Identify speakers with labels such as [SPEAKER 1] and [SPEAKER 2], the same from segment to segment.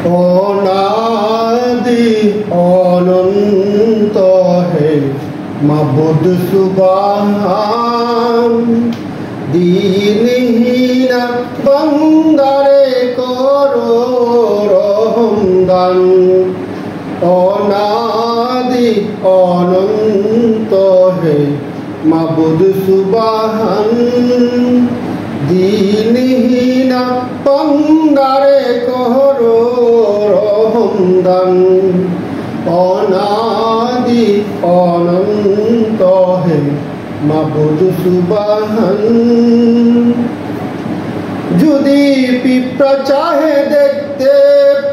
[SPEAKER 1] অনাদি অনন্ত হে মাবুদ সুবহান, দিনহীন বান্দারে করো রহমদান। অনাদি অনন্ত হে মাবুদ সুবহান, দিনহীন বান্দারে করো রহমদান। অনাদি অনন্ত হে মাবুদ সুবহান। যদি পিঁপড়া চাহে দেখতে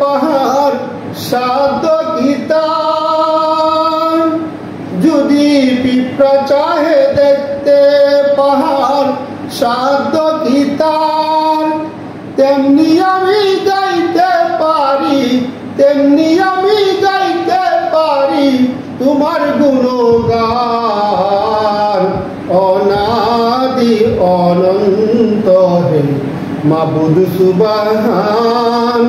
[SPEAKER 1] পাহাড় সাধ্য কি তার, যদি পিঁপড়া চাহে দেখতে পাহাড় সাধ্য কি তার, তেমনি আমি গাইতে পারি, তেমনি আমি গাইতে পারি তোমার গুণগান। অনাদি অনন্ত হে মাবুদ সুবহান,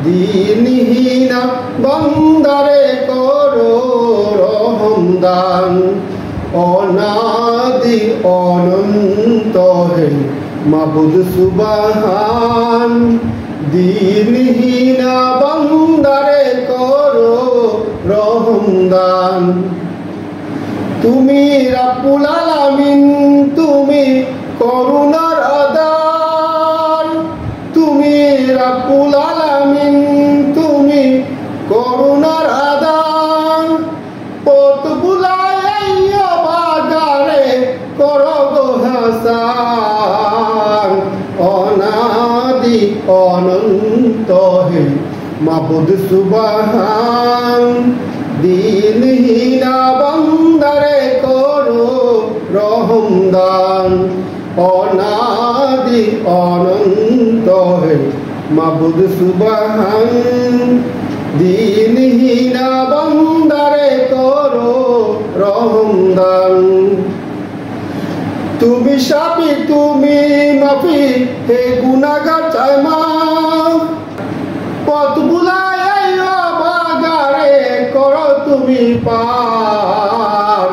[SPEAKER 1] দিনহীন বান্দারে করো রহমদান। অনাদি অনন্ত হে মাবুদ সুবহান, দিনহীন বান্দারে করো রহমদান। তুমি রাব্বুল আলামিন, তুমি করুণার আধার, তুমি রাব্বুল আলামিন, তুমি করুণার আধার। পথ বুলায় বাজারে করো গো হাসান। অনাদি অনন্ত হে মাবুদ সুবহান, দিনহীন বান্দারে করো রহমদান। অনাদি অনন্ত হে মাবুদ সুবহান, দিনহীন বান্দারে করো রহমদান। তুমি শাফি, তুমি মাফি, হে গুনাহগার চাই মাফ। পথ বুলায় বাজারে করো তুমি পার।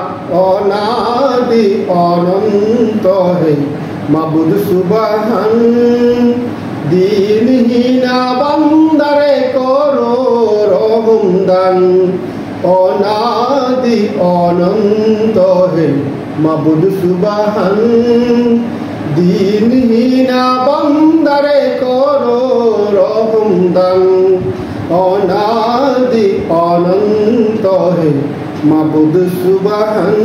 [SPEAKER 1] অনাদি অনন্ত হে মাবুদ সুবহান, দিনহীন বান্দারে করো রহমদান। অনাদি অনন্ত হে মাবুদ সুবহান, দিনহীন বান্দারে করো রহমদান। অনাদি অনন্ত হে মাবুদ সুবহান।